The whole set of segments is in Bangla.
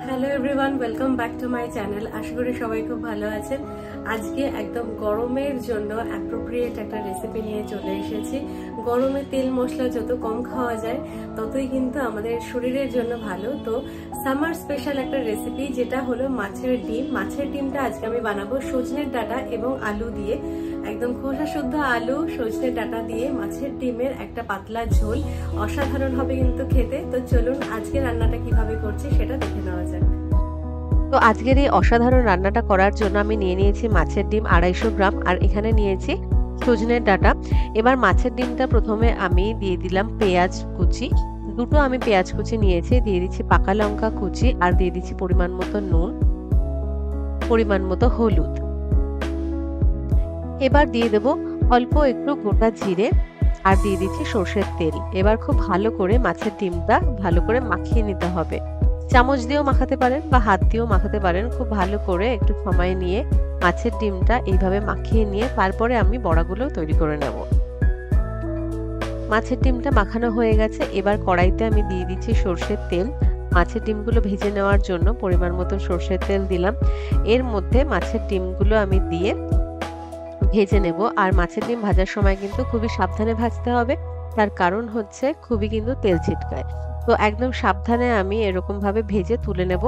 Hello everyone, welcome back to my channel. আশা করি সবাই খুব ভালো আছেন। আজকে একদম গরমের জন্য অ্যাপ্রোপ্রিয়েট একটা রেসিপি নিয়ে চলে এসেছি। গরমে তেল মশলা যত কম খাওয়া যায় ততই কিন্তু আমাদের শরীরের জন্য ভালো। তো সামার স্পেশাল একটা রেসিপি, যেটা হলো মাছের ডিম। মাছের ডিমটা আজকে আমি বানাবো সজনের ডাঁটা এবং আলু দিয়ে। একদম খোসা শুদ্ধ আলু, সজনের ডাঁটা দিয়ে মাছের ডিমের একটা পাতলা ঝোল। অসাধারণ হবে কিন্তু খেতে। তো চলুন আজকে রান্নাটা কিভাবে করছি সেটা দেখে নেওয়া যাক। তো আজকের এই অসাধারণ রান্নাটা করার জন্য আমি নিয়ে নিয়েছি মাছের ডিম 250 গ্রাম, আর এখানে নিয়েছি সজনের ডাঁটা। এবার মাছের ডিমটা প্রথমে আমি দিয়ে দিলাম পেঁয়াজ কুচি, দুটো আমি পেঁয়াজ কুচি নিয়েছি, দিয়ে দিচ্ছি পাকা লঙ্কা কুচি, আর দিয়ে দিচ্ছি পরিমাণ মতো নুন, পরিমাণ মতো হলুদ। এবার দিয়ে দেব অল্প একটু গোটা জিরে, আর দিয়ে দিচ্ছি সর্ষের তেল। এবার খুব ভালো করে মাছের ডিমটা ভালো করে মাখিয়ে নিতে হবে। চামচ দিয়েও মাখাতে পারেন বা হাত দিয়েও মাখাতে পারেন। খুব ভালো করে একটু সময় নিয়ে মাছের ডিমটা এইভাবে মাখিয়ে নিয়ে তারপরে আমি বড়াগুলো তৈরি করে নেব। মাছের ডিমটা মাখানো হয়ে গেছে। এবার কড়াইতে আমি দিয়ে দিচ্ছি সর্ষের তেল। মাছের ডিমগুলো ভেজে নেওয়ার জন্য পরিমাণ মতো সর্ষের তেল দিলাম। এর মধ্যে মাছের ডিমগুলো আমি দিয়ে ভেজে নেব। আর মাছের ডিম ভাজার সময় কিন্তু খুবই সাবধানে ভাজতে হবে, তার কারণ হচ্ছে খুবই কিন্তু তেল ছিটকায়। তো একদম সাবধানে আমি এরকম ভাবে ভেজে তুলে নেব।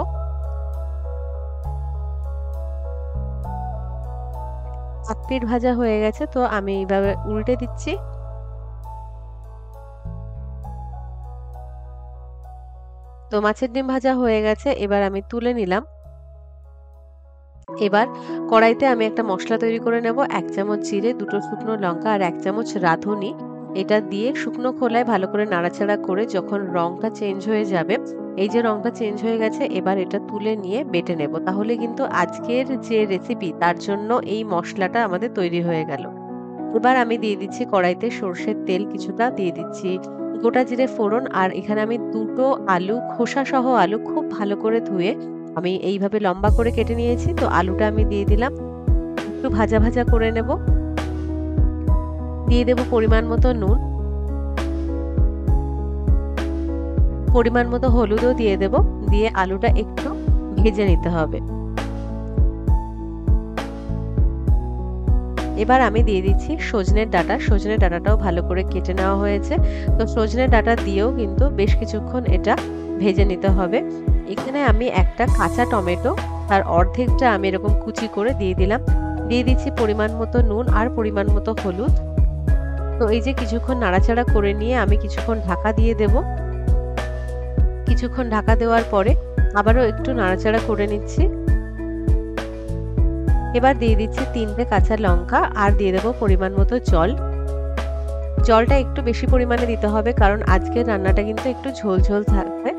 এক পিঠ ভাজা হয়ে গেছে, তো আমি এইভাবে উল্টে দিচ্ছি। তো মাছের ডিম ভাজা হয়ে গেছে, এবার আমি তুলে নিলাম। এবার কড়াইতে আমি একটা মশলা তৈরি করে নেব। 1 চামচ জিরে, 2 শুকনো লঙ্কা আর 1 চামচ রাঁধুনি। এটা দিয়ে শুকনো খোলায় ভালো করে নাড়াচাড়া করে যখন রংটা চেঞ্জ হয়ে যাবে, এই যে রংটা চেঞ্জ হয়ে গেছে, এবার এটা তুলে নিয়ে বেটে নেব। তাহলে কিন্তু আজকের যে রেসিপি তার জন্য এই মশলাটা আমাদের তৈরি হয়ে গেল। এবার আমি দিয়ে দিচ্ছি কড়াইতে সর্ষের তেল কিছুটা, দিয়ে দিচ্ছি গোটা জিরে ফোড়ন, আর এখানে আমি 2টো আলু, খোসা সহ আলু খুব ভালো করে ধুয়ে আমি এইভাবে লম্বা করে কেটে নিয়েছি। তো আলুটা আমি দিয়ে দিলাম, একটু ভাজা ভাজা করে নেব। দিয়ে দেব পরিমাণ মতো নুন, পরিমাণ মতো হলুদও দিয়ে দেব, দিয়ে আলুটা একটু ভেজে নিতে হবে। এবার আমি দিয়ে দিচ্ছি সজনের ডাঁটা। সজনের ডাঁটাটাও ভালো করে কেটে নেওয়া হয়েছে। তো সজনের ডাঁটা দিয়েও কিন্তু বেশ কিছুক্ষণ এটা ভেজে নিতে হবে। এখানে আমি একটা কাঁচা টমেটো, তার অর্ধেকটা আমি এরকম কুচি করে দিয়ে দিলাম। দিয়ে দিচ্ছি পরিমাণ মতো নুন আর পরিমাণ মতো হলুদ। তো এই যে কিছুক্ষণ নাড়াচাড়া করে নিয়ে আমি কিছুক্ষণ ঢাকা দিয়ে দেব। কিছুক্ষণ ঢাকা দেওয়ার পরে আবারও একটু নাড়াচাড়া করে নিচ্ছি। এবার দিয়ে দিচ্ছি 3টে কাঁচা লঙ্কা, আর দিয়ে দেবো পরিমাণ মতো জল। জলটা একটু বেশি পরিমাণে দিতে হবে, কারণ আজকের রান্নাটা কিন্তু একটু ঝোল ঝোল থাকবে।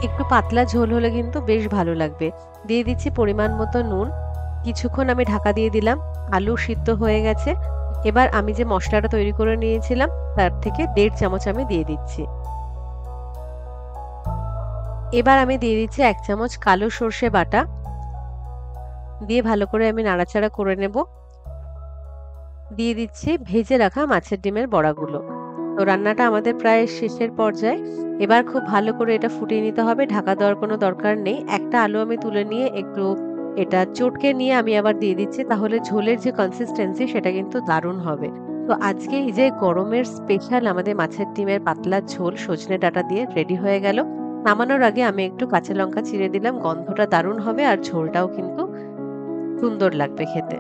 একটু পাতলা ঝোল হলে কিন্তু বেশ ভালো লাগবে। দিয়ে দিচ্ছি পরিমাণ মতো নুন। কিছুক্ষণ আমি ঢাকা দিয়ে দিলাম। আলু সিদ্ধ হয়ে গেছে। এবার আমি যে মশলাটা তৈরি করে নিয়েছিলাম তার থেকে 1.5 চামচ আমি দিয়ে দিচ্ছি। এবার আমি দিয়ে দিচ্ছি 1 চামচ কালো সর্ষে বাটা, দিয়ে ভালো করে আমি নাড়াচাড়া করে নেব। দিয়ে দিচ্ছি ভেজে রাখা মাছের ডিমের বড়াগুলো। তো রান্নাটা আমাদের প্রায় শেষের পর্যায়ে। এবার খুব ভালো করে এটা ফুটিয়ে নিতে হবে, ঢাকা দেওয়ার কোনো দরকার নেই। একটা আলু আমি তুলে নিয়ে একটু এটা চটকে নিয়ে আমি আবার দিয়ে দিচ্ছি, তাহলে ঝোলের যে কনসিস্টেন্সি সেটা কিন্তু দারুণ হবে। তো আজকে এই যে গরমের স্পেশাল আমাদের মাছের ডিমের পাতলা ঝোল সজনে ডাঁটা দিয়ে রেডি হয়ে গেল। নামানোর আগে আমি একটু কাঁচা লঙ্কা চিড়ে দিলাম, গন্ধটা দারুণ হবে আর ঝোলটাও কিন্তু সুন্দর লাগবে খেতে।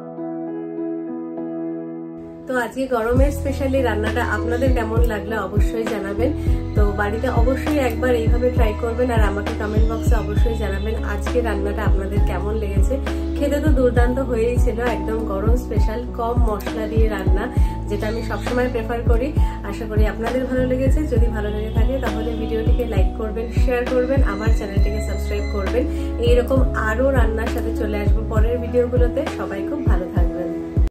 তো আজকে গরমের স্পেশালি রান্নাটা আপনাদের কেমন লাগলো অবশ্যই জানাবেন। তো বাড়িতে অবশ্যই একবার এইভাবে ট্রাই করবেন, আর আমাকে কমেন্ট বক্সে অবশ্যই জানাবেন আজকে রান্নাটা আপনাদের কেমন লেগেছে। খেতে তো দুর্দান্ত হয়েই ছিল, একদম গরম স্পেশাল কম মশলা দিয়ে রান্না, যেটা আমি সবসময় প্রেফার করি। আশা করি আপনাদের ভালো লেগেছে। যদি ভালো লেগে থাকে তাহলে ভিডিওটিকে লাইক করবেন, শেয়ার করবেন, আমার চ্যানেলটিকে সাবস্ক্রাইব করবেন। এইরকম আরো রান্নার সাথে চলে আসবো পরের ভিডিওগুলোতে। সবাই খুব ভালো থাকবেন।